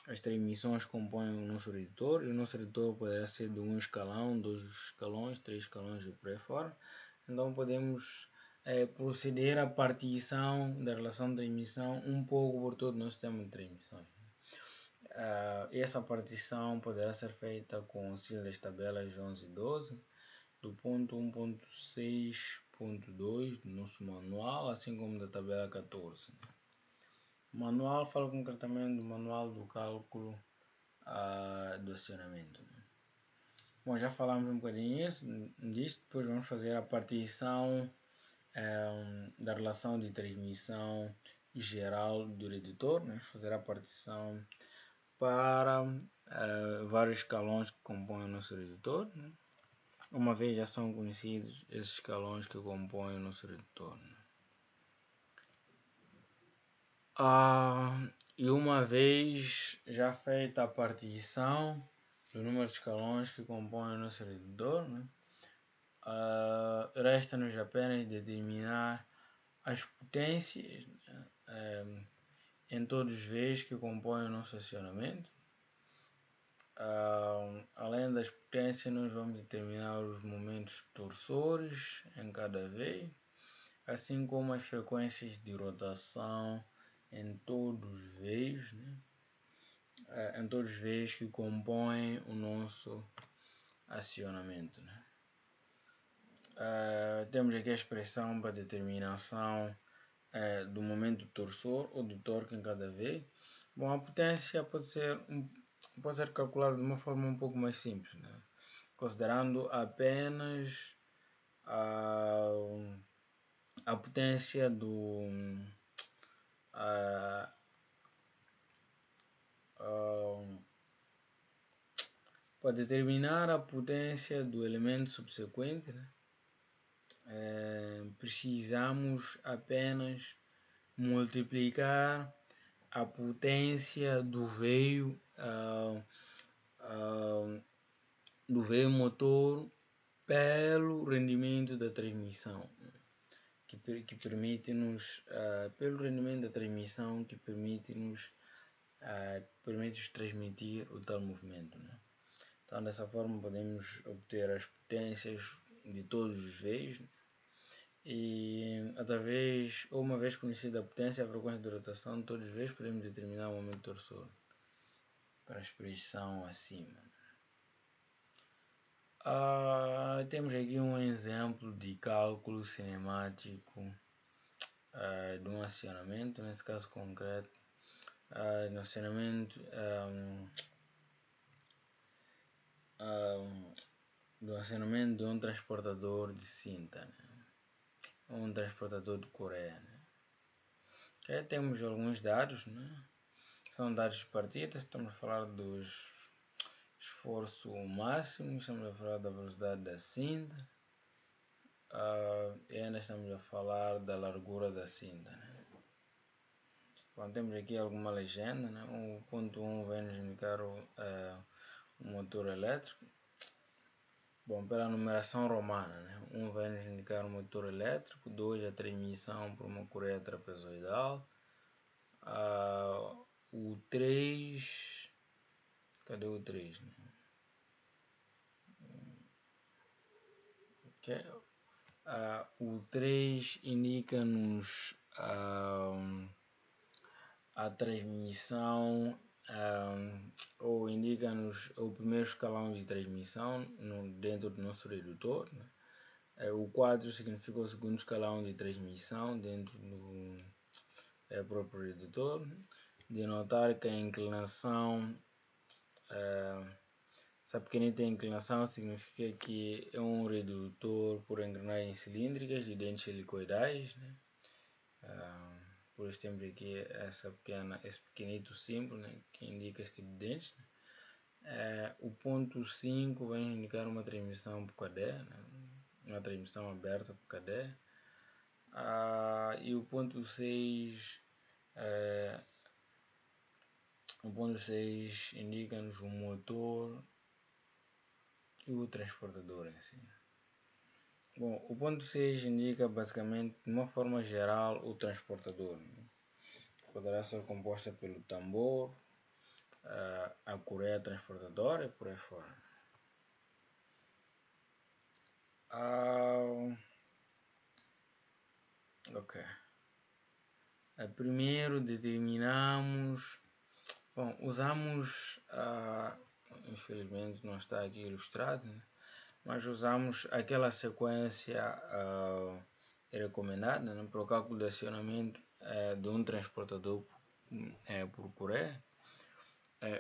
as transmissões que compõem o nosso redutor, e o nosso redutor poderá ser de um escalão, 2 escalões, 3 escalões e por aí fora. Então podemos proceder à partição da relação de transmissão um pouco por todo o nosso sistema de transmissões. Essa partição poderá ser feita com o auxílio das tabelas 11 e 12 do ponto 1.6.2 do nosso manual, assim como da tabela 14. O manual fala concretamente do manual do cálculo do acionamento. Bom, já falamos um bocadinho disto, depois vamos fazer a partição da relação de transmissão geral do redutor, né? Vamos fazer a partição para vários escalões que compõem o nosso redutor, né? Uma vez já são conhecidos esses escalões que compõem o nosso redutor. E uma vez já feita a partição do número de escalões que compõem o nosso redutor, né? Resta-nos apenas determinar as potências em todos os veios que compõem o nosso acionamento. Além das potências, nós vamos determinar os momentos torsores em cada veio, assim como as frequências de rotação em todos os veios, né? Em todos os veios que compõem o nosso acionamento, né? Temos aqui a expressão para determinação do momento torsor ou do torque em cada veio. Bom, a potência pode ser calculada de uma forma um pouco mais simples, né? Considerando apenas a potência do para determinar a potência do elemento subsequente, né? Precisamos apenas multiplicar a potência do veio motor pelo rendimento da transmissão, que permite-nos pelo rendimento da transmissão que permite-nos transmitir o tal movimento, né? Então, dessa forma podemos obter as potências de todos os veios, né? E através, ou uma vez conhecida a potência e a frequência de rotação de todos os veios, podemos determinar o momento torsor para a expressão acima. Temos aqui um exemplo de cálculo cinemático de um acionamento, nesse caso concreto, no acionamento do acionamento de um transportador de cinta, né? Um transportador de Coreia, né? Okay, temos alguns dados, né? São dados de partida, estamos a falar dos esforço máximo, estamos a falar da velocidade da cinta, e ainda estamos a falar da largura da cinta, né? Bom, temos aqui alguma legenda, né? O ponto 1 vai nos indicar o motor elétrico. Bom, pela numeração romana, né? 1 vai nos indicar o motor elétrico, 2 a transmissão por uma correia trapezoidal, o 3, cadê o 3? Né? Okay. O 3 indica-nos a transmissão ou indica-nos o primeiro escalão de transmissão dentro do nosso redutor, né? O 4 significa o segundo escalão de transmissão dentro do próprio redutor. De notar que a inclinação, essa pequenita inclinação significa que é um redutor por engrenagens cilíndricas de dentes helicoidais, né? Por isso temos aqui esse pequenito símbolo, né, que indica este tipo de dentes, né? O ponto 5 vai indicar uma transmissão por cadeia, né? Uma transmissão aberta por cadeia. E o ponto 6 indica-nos o motor e o transportador em si. Bom, o ponto 6 indica basicamente, de uma forma geral, o transportador, né? Poderá ser composta pelo tambor, a correia transportadora e por aí fora. Ok. Primeiro determinamos, usamos, infelizmente não está aqui ilustrado, né? Mas usamos aquela sequência recomendada, né, para o cálculo de acionamento de um transportador por correia.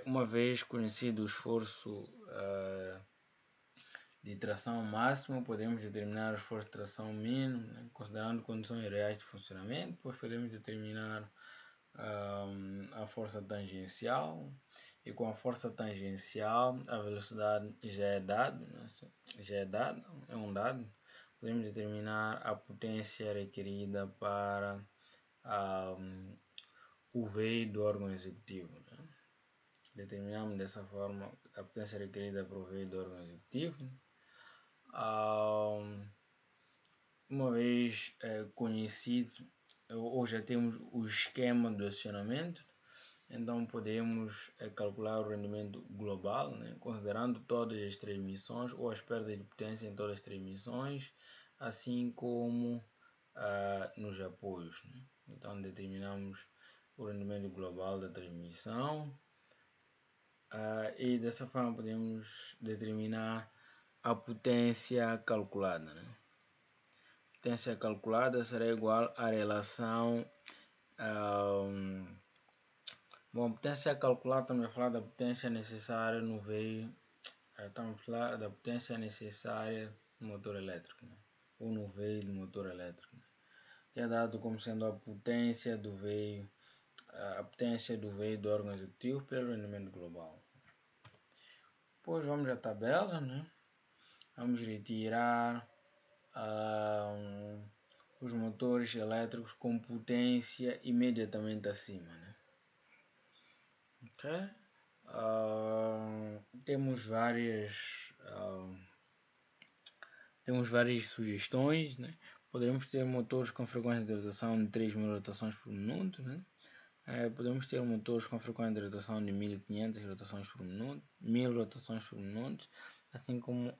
Uma vez conhecido o esforço de tração máximo, podemos determinar o esforço de tração mínimo, né, considerando condições reais de funcionamento. Depois podemos determinar a força tangencial, e com a força tangencial a velocidade já é dado, né? É um dado. Podemos determinar a potência requerida para o veio do órgão executivo, né? Determinamos dessa forma a potência requerida para o veio do órgão executivo. uma vez conhecido, ou já temos o esquema do acionamento, então podemos calcular o rendimento global, né, considerando todas as transmissões ou as perdas de potência em todas as transmissões, assim como nos apoios. Né? Então determinamos o rendimento global da transmissão e dessa forma podemos determinar a potência calculada. Né? Potência calculada será igual à relação bom, potência calculada, estamos a falar da potência necessária no veio, estamos a falar da potência necessária no motor elétrico, né? Ou no veio do motor elétrico, né? Que é dado como sendo a potência do veio, do órgão executivo pelo rendimento global. Depois vamos à tabela, né? Vamos retirar os motores elétricos com potência imediatamente acima, né? Ok? Temos várias sugestões, né? Poderemos ter motores com frequência de rotação de 3.000 rotações por minuto, né? Podemos ter motores com frequência de rotação de 1.500 rotações por minuto, 1.000 rotações por minuto, assim como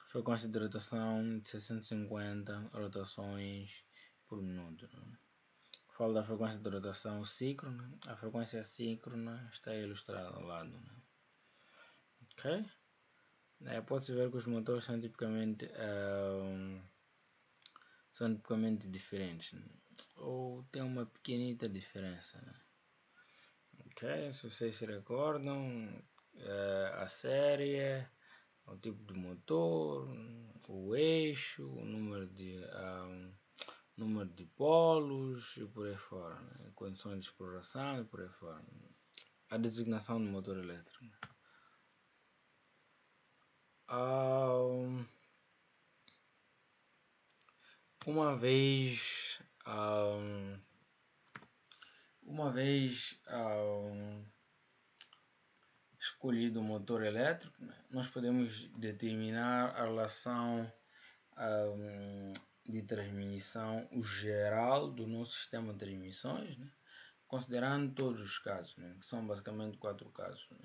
frequência de rotação de 650 rotações por minuto. Né? Falo da frequência de rotação síncrona. A frequência síncrona está ilustrada ao lado. Né? Ok? Pode-se ver que os motores são tipicamente diferentes. Né? Ou tem uma pequenita diferença. Né? Ok? Se vocês se recordam, a série, o tipo de motor, o eixo, o número de polos e por aí fora, né? Condições de exploração e por aí fora, né? A designação do motor elétrico. Uma vez escolhido o motor elétrico, né, nós podemos determinar a relação de transmissão geral do nosso sistema de transmissões, né, considerando todos os casos, né, que são basicamente 4 casos. Né,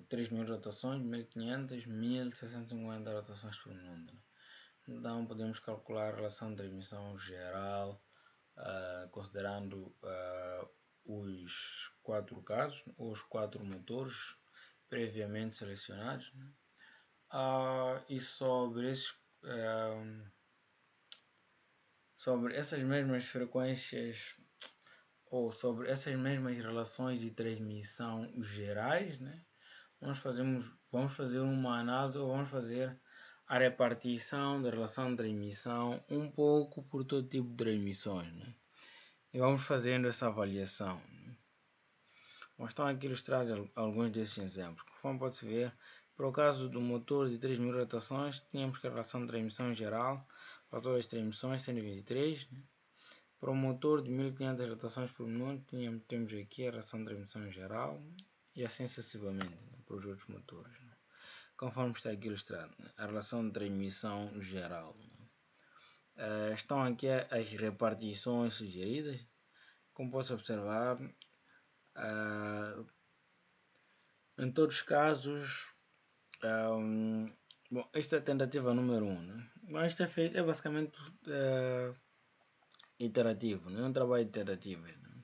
3.000 rotações, 1.500, 1.650 rotações por minuto. Né. Então podemos calcular a relação de transmissão geral considerando os 4 casos, ou os 4 motores previamente selecionados, né? E sobre essas mesmas frequências ou sobre essas mesmas relações de transmissão gerais, né? Vamos fazer uma análise ou vamos fazer a repartição da relação de transmissão um pouco por todo tipo de transmissões, né? E vamos fazendo essa avaliação. Mas estão aqui ilustrados alguns desses exemplos. Conforme pode-se ver, para o caso do motor de 3.000 rotações, tínhamos que a relação de transmissão geral para todas as transmissões 123. Né? Para o motor de 1.500 rotações por minuto, temos aqui a relação de transmissão geral e assim sucessivamente, né? Para os outros motores. Né? Conforme está aqui ilustrado, né? A relação de transmissão geral. Né? Estão aqui as repartições sugeridas. Como posso observar, em todos os casos, bom, esta é a tentativa número 1. Né? Mas é basicamente iterativo, não é um trabalho de tentativas. Né?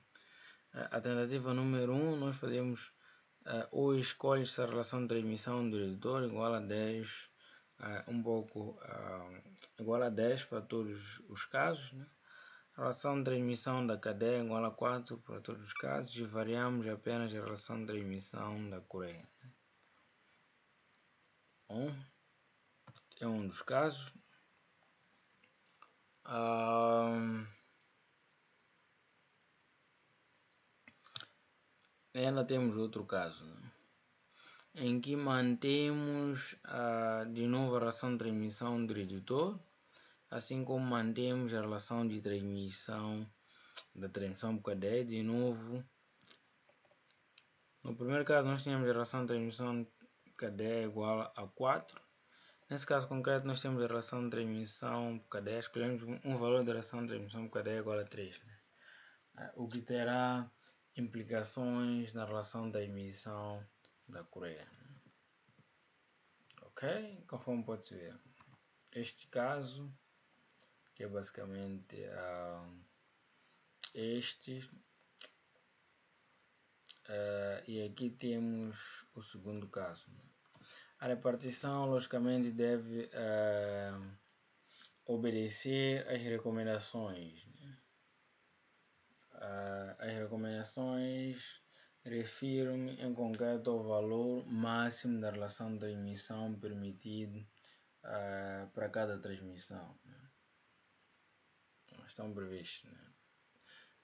A tentativa número 1, nós fazemos ou escolhe-se a relação de transmissão do editor igual a 10, igual a 10 para todos os casos. Né? A relação de transmissão da cadeia é igual a 4 para todos os casos e variamos apenas a relação de transmissão da correia. Bom, é um dos casos. Ainda temos outro caso, né? Em que mantemos de novo a relação de transmissão do editor, assim como mantemos a relação de transmissão da transmissão por cadeia. De novo, no primeiro caso nós tínhamos a relação de transmissão de cadeia igual a 4, Nesse caso concreto, nós temos a relação de transmissão por cadeia. Escolhemos um valor da relação de transmissão por cadeia igual a 3. Né? O que terá implicações na relação da emissão da Coreia. Ok? Conforme pode-se ver. Este caso, que é basicamente este. E aqui temos o segundo caso. A repartição, logicamente, deve obedecer às recomendações. As recomendações refirem em concreto ao valor máximo da relação de emissão permitido para cada transmissão. Estão previstos.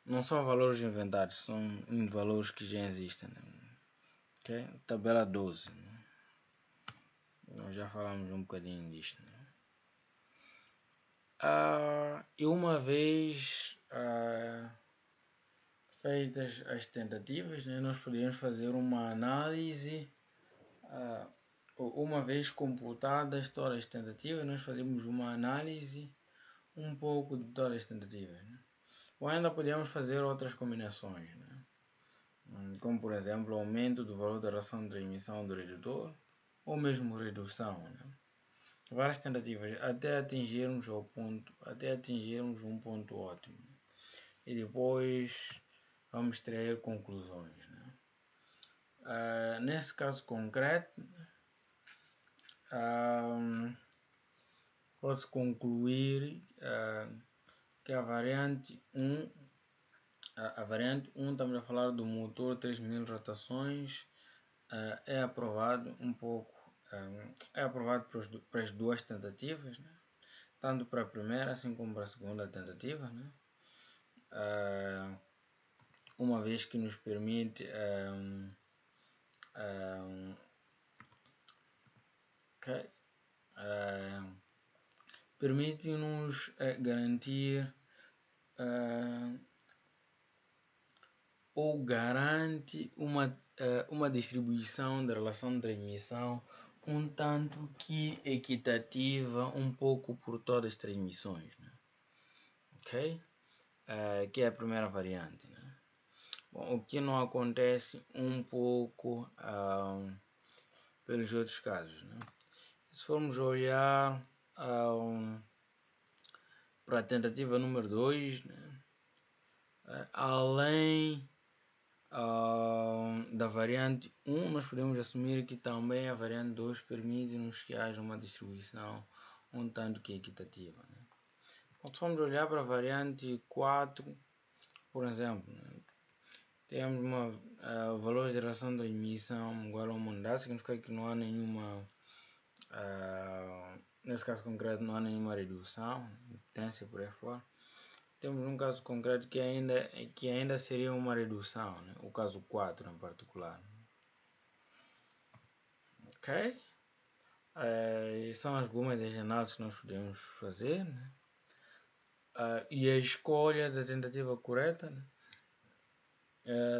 Não são valores inventados, são valores que já existem. Okay? Tabela 12. Nós já falamos um bocadinho disto. E uma vez feitas as tentativas, nós podemos fazer uma análise. Uma vez computadas todas as tentativas, nós fazemos uma análise um pouco de todas as tentativas. Ou ainda podemos fazer outras combinações, como por exemplo o aumento do valor da relação de transmissão do redutor, ou mesmo redução. Várias tentativas até atingirmos um ponto ótimo. E depois vamos extrair conclusões. Nesse caso concreto, pode-se concluir que a variante 1, estamos a falar do motor 3000 rotações, é aprovado é aprovado para as duas tentativas, tanto para a primeira assim como para a segunda tentativa, uma vez que nos permite permite-nos garantir ou garante uma distribuição da relação de transmissão um tanto que equitativa um pouco por todas as transmissões. Ok? Que é a primeira variante. Bom, o que não acontece um pouco pelos outros casos. Se formos olhar para a tentativa número 2, além da variante 1, nós podemos assumir que também a variante 2 permite-nos que haja uma distribuição um tanto que equitativa. Quando formos olhar para a variante 4, por exemplo, temos valores de relação de emissão igual a uma unidade, significa que não há nenhuma, nesse caso concreto, não há nenhuma redução, potência por aí fora. Temos um caso concreto que ainda seria uma redução, o caso 4 em particular. Ok? São algumas das análises que nós podemos fazer. E a escolha da tentativa correta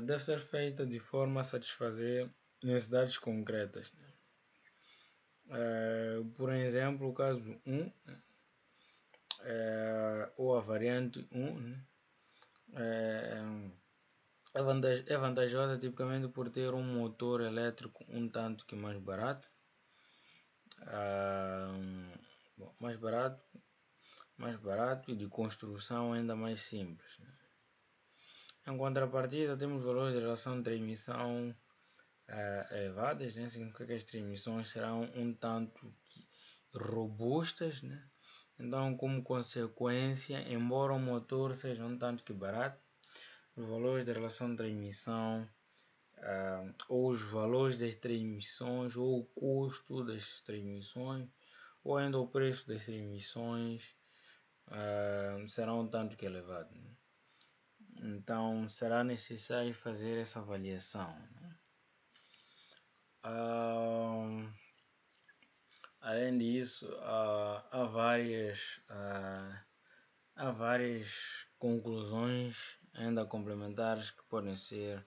deve ser feita de forma a satisfazer necessidades concretas. Por exemplo, o caso 1, ou a variante 1, é vantajosa tipicamente por ter um motor elétrico um tanto que mais barato. Mais barato e de construção ainda mais simples. Em contrapartida, temos valores de relação de transmissão elevadas, significa que as transmissões serão um tanto robustas, Então, como consequência, embora o motor seja um tanto que barato, os valores de relação de transmissão ou os valores das transmissões ou o custo das transmissões ou ainda o preço das transmissões será um tanto que elevado. Então será necessário fazer essa avaliação. Além disso, há várias conclusões ainda complementares que podem ser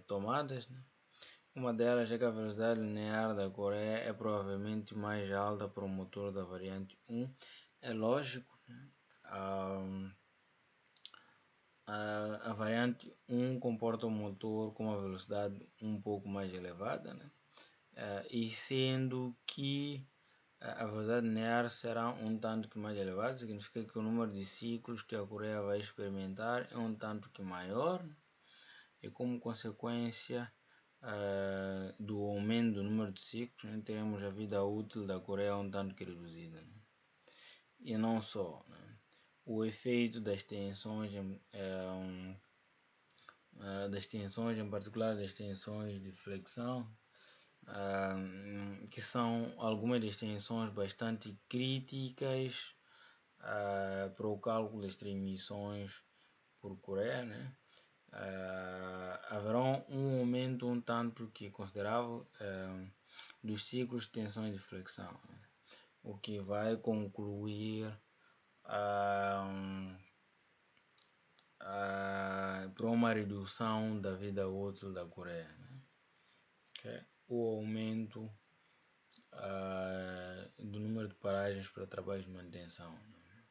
tomadas. Uma delas é que a velocidade linear da Coreia é provavelmente mais alta para o motor da variante 1. É lógico, né? A variante 1 comporta um motor com uma velocidade um pouco mais elevada, né? E sendo que a velocidade linear será um tanto que mais elevada, significa que o número de ciclos que a Coreia vai experimentar é um tanto que maior, né? E como consequência do aumento do número de ciclos, né, teremos a vida útil da Coreia um tanto que reduzida, né? E não só, né? O efeito das tensões, em particular das tensões de flexão, que são algumas das tensões bastante críticas para o cálculo das transmissões por Coreia, né? Haverá um aumento um tanto que considerável dos ciclos de tensão e de flexão, né? O que vai concluir para uma redução da vida útil da Coreia, né? Okay? O aumento do número de paragens para trabalhos de manutenção, né?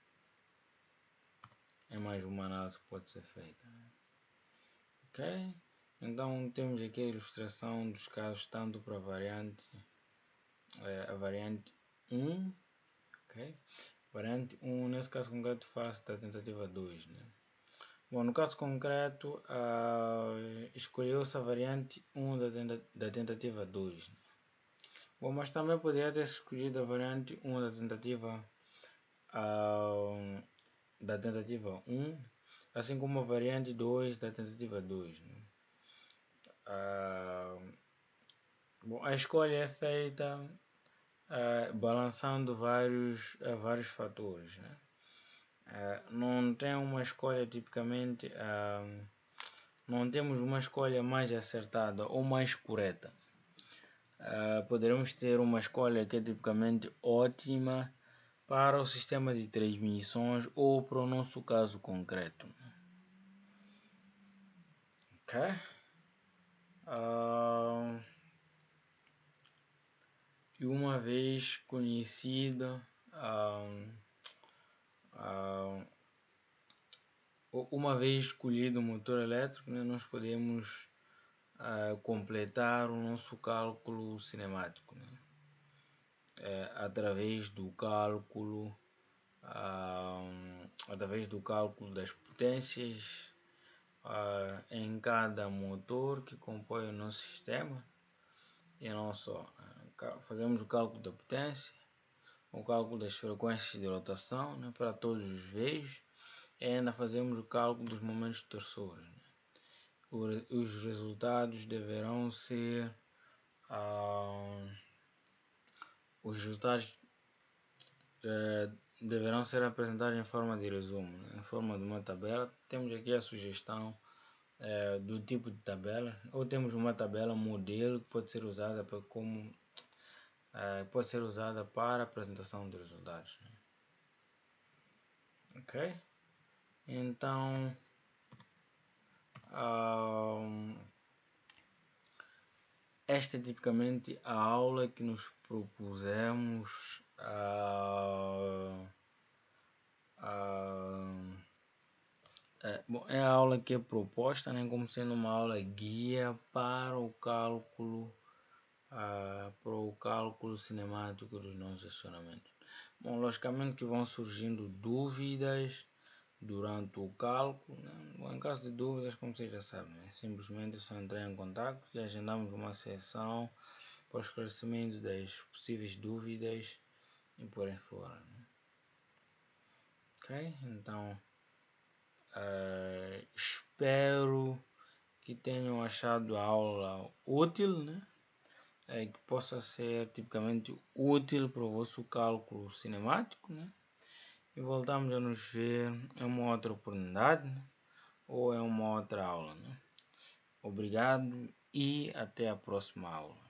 É mais uma análise que pode ser feita, né? Ok? Então temos aqui a ilustração dos casos tanto para a variante 1, ok? Variante 1, nesse caso concreto, fala-se da tentativa 2, né? Bom, no caso concreto, escolheu-se a variante 1 da tentativa 2, né? Bom, mas também poderia ter escolhido a variante 1 da tentativa 1, assim como a variante 2 da tentativa 2, né? Bom, a escolha é feita balançando vários fatores, né? Não tem uma escolha tipicamente, não temos uma escolha mais acertada ou mais correta. Poderemos ter uma escolha que é tipicamente ótima para o sistema de transmissões ou para o nosso caso concreto. Ok? E uma vez conhecida uma vez escolhido o motor elétrico, né, nós podemos completar o nosso cálculo cinemático, né? Através do cálculo das potências em cada motor que compõe o nosso sistema. E não só, fazemos o cálculo da potência, o cálculo das frequências de rotação, né, para todos os veios, e ainda fazemos o cálculo dos momentos tensores, né? Os resultados deverão ser apresentados em forma de resumo, né? Em forma de uma tabela. Temos aqui a sugestão do tipo de tabela, ou temos uma tabela modelo que pode ser usada para a apresentação de resultados, né? Ok? Então esta é tipicamente a aula que nos propusemos é a aula que é proposta, né, como sendo uma aula guia para o cálculo cinemático dos nossos acionamentos. Bom, logicamente que vão surgindo dúvidas durante o cálculo, né? Bom, em caso de dúvidas, como vocês já sabem, né, simplesmente só entrar em contato e agendamos uma sessão para o esclarecimento das possíveis dúvidas e por aí fora, né? Ok? Então espero que tenham achado a aula útil, né? Que possa ser tipicamente útil para o vosso cálculo cinemático, né? E voltamos a nos ver em uma outra oportunidade, né? Ou em uma outra aula, né? Obrigado e até a próxima aula.